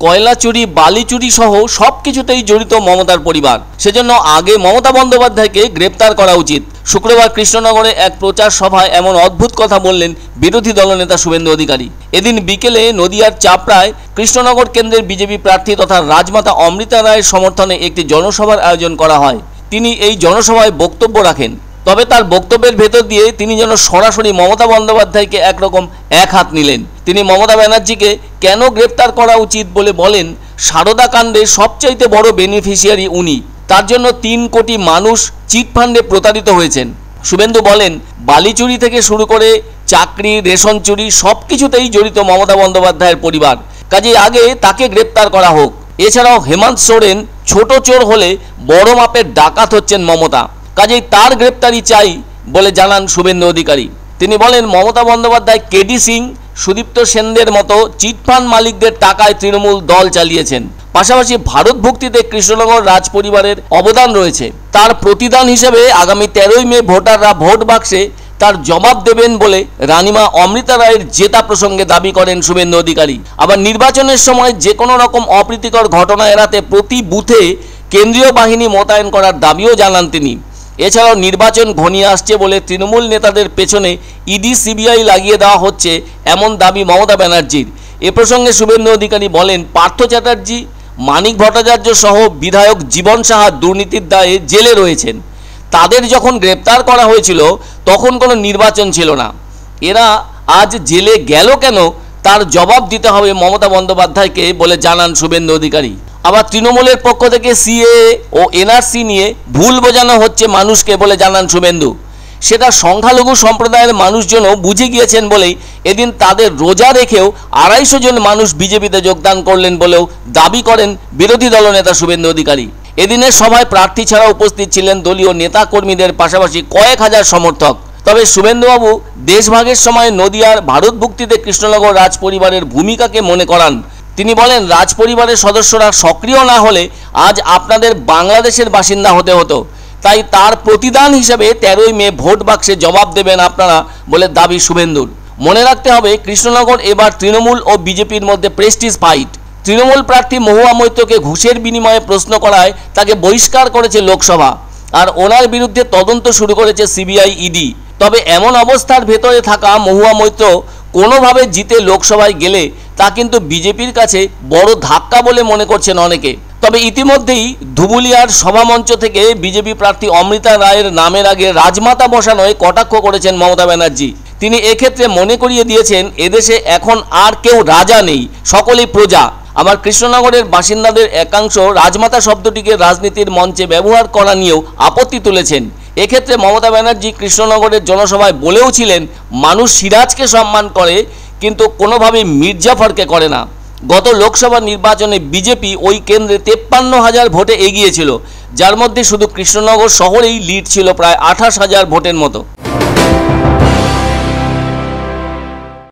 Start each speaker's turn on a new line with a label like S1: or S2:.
S1: কয়লা চুরি, বালি চুরি সহ সবকিছুতেই জড়িত মমতার পরিবার। সেজন্য আগে মমতা বন্দ্যোপাধ্যায়কে গ্রেপ্তার করা উচিত। শুক্রবার কৃষ্ণনগরে এক প্রচার সভায় এমন অদ্ভুত কথা বললেন বিরোধী দলনেতা শুভেন্দু অধিকারী। এদিন বিকেলে নদিয়ার চাপড়ায় কৃষ্ণনগর কেন্দ্রের বিজেপি প্রার্থী তথা রাজমাতা অমৃতা রায়ের সমর্থনে একটি জনসভার আয়োজন করা হয়। তিনি এই জনসভায় বক্তব্য রাখেন। তবে তার বক্তব্যের ভেতর দিয়ে তিনি যেন সরাসরি মমতা বন্দ্যোপাধ্যায়কে একরকম এক হাত নিলেন। তিনি মমতা ব্যানার্জিকে কেন গ্রেপ্তার করা উচিত বলে বলেন, সারদা কাণ্ডে সবচাইতে বড় বেনিফিশিয়ারি উনি। তার জন্য 3 কোটি মানুষ চিটফান্ডে প্রতারিত হয়েছেন। শুভেন্দু বলেন, বালি চুরি থেকে শুরু করে চাকরি, রেশন চুরি সবকিছুতেই জড়িত মমতা বন্দ্যোপাধ্যায়ের পরিবার। কাজেই আগে তাকে গ্রেপ্তার করা হোক। এছাড়াও হেমন্ত সোরেন ছোট চোর হলে বড় মাপের ডাকাত হচ্ছেন মমতা। কাজেই তার গ্রেপ্তারি চাই বলে জানান শুভেন্দু অধিকারী। তিনি বলেন, মমতা বন্দ্যোপাধ্যায় কেডি সিং, সুদীপ্ত সেনদের মতো চিটফান্ড মালিকদের টাকায় তৃণমূল দল চালিয়েছেন। পাশাপাশি ভারত ভুক্তিতে কৃষ্ণনগর রাজ পরিবারের অবদান রয়েছে। তার প্রতিদান হিসেবে আগামী 13ই মে ভোটাররা ভোট বাক্সে তার জবাব দেবেন বলে রানীমা অমৃতা রায়ের জেতা প্রসঙ্গে দাবি করেন শুভেন্দু অধিকারী। আবার নির্বাচনের সময় যে কোনো রকম অপ্রীতিকর ঘটনা এড়াতে প্রতি বুথে কেন্দ্রীয় বাহিনী মোতায়েন করার দাবিও জানান তিনি। এছাড়াও নির্বাচন ঘনিয়ে আসছে বলে তৃণমূল নেতাদের পেছনে ইডি, সিবিআই লাগিয়ে দেওয়া হচ্ছে এমন দাবি মমতা ব্যানার্জির। এ প্রসঙ্গে শুভেন্দু অধিকারী বলেন, পার্থ চ্যাটার্জি, মানিক ভট্টাচার্য সহ বিধায়ক জীবন সাহা দুর্নীতির দায়ে জেলে রয়েছেন। তাদের যখন গ্রেপ্তার করা হয়েছিল তখন কোনো নির্বাচন ছিল না। এরা আজ জেলে গেল কেন তার জবাব দিতে হবে মমতা বন্দ্যোপাধ্যায়কে বলে জানান শুভেন্দু অধিকারী। আবার তৃণমূলের পক্ষ থেকে সিএএ ও এনআরসি নিয়ে ভুল বোঝানো হচ্ছে মানুষকে বলে জানান শুভেন্দু। সেটা সংখ্যালঘু সম্প্রদায়ের মানুষজনও বুঝে গিয়েছেন বলেই এদিন তাদের রোজা রেখেও 250 জন মানুষ বিজেপিতে যোগদান করলেন বলেও দাবি করেন বিরোধী দলনেতা শুভেন্দু অধিকারী। এদিনের সভায় প্রার্থী ছাড়া উপস্থিত ছিলেন দলীয় নেতা কর্মীদের পাশাপাশি কয়েক হাজার সমর্থক। তবে শুভেন্দুবাবু দেশভাগের সময় নদিয়ার ভারত ভুক্তিতে কৃষ্ণনগর রাজ পরিবারের ভূমিকাকে মনে করান। তিনি বলেন, রাজ পরিবারের সদস্যরা সক্রিয় না হলে আজ আপনাদের বাংলাদেশের বাসিন্দা হতে হতো। তাই তার প্রতিদান হিসেবে 13ই মে ভোট বাক্সে জবাব দেবেন আপনারা বলে দাবি শুভেন্দুর। মনে রাখতে হবে, কৃষ্ণনগর এবার তৃণমূল ও বিজেপির মধ্যে প্রেস্টিজ ফাইট। তৃণমূল প্রার্থী মহুয়া মৈত্রকে ঘুষের বিনিময়ে প্রশ্ন করায় তাকে বহিষ্কার করেছে লোকসভা, আর ওনার বিরুদ্ধে তদন্ত শুরু করেছে সিবিআই, ইডি। তবে এমন অবস্থার ভেতরে থাকা মহুয়া মৈত্র কোনোভাবে জিতে লোকসভায় গেলে তা কিন্তু বিজেপির কাছে বড় ধাক্কা বলে মনে করছেন অনেকে। তবে ইতিমধ্যেই ধুবুলিয়ার সভামঞ্চ থেকে বিজেপি প্রার্থী অমৃতা রায়ের নামের আগে রাজমাতা বসানোয় কটাক্ষ করেছেন মমতা ব্যানার্জি। তিনি এক্ষেত্রে মনে করিয়ে দিয়েছেন, এদেশে এখন আর কেউ রাজা নেই, সকলেই প্রজা। আবার কৃষ্ণনগরের বাসিন্দাদের একাংশ রাজমাতা শব্দটিকে রাজনীতির মঞ্চে ব্যবহার করা নিয়েও আপত্তি তুলেছেন। এক্ষেত্রে মমতা ব্যানার্জি কৃষ্ণনগরের জনসভায় বলেও ছিলেন, মানুষ সিরাজকে সম্মান করে কিন্তু কোনোভাবেই মির্জাফরকে করে না। গত লোকসভা নির্বাচনে বিজেপি ওই কেন্দ্রে 53,000 ভোটে এগিয়েছিল, যার মধ্যে শুধু কৃষ্ণনগর শহরেই লিড ছিল প্রায় 28,000 ভোটের মতো।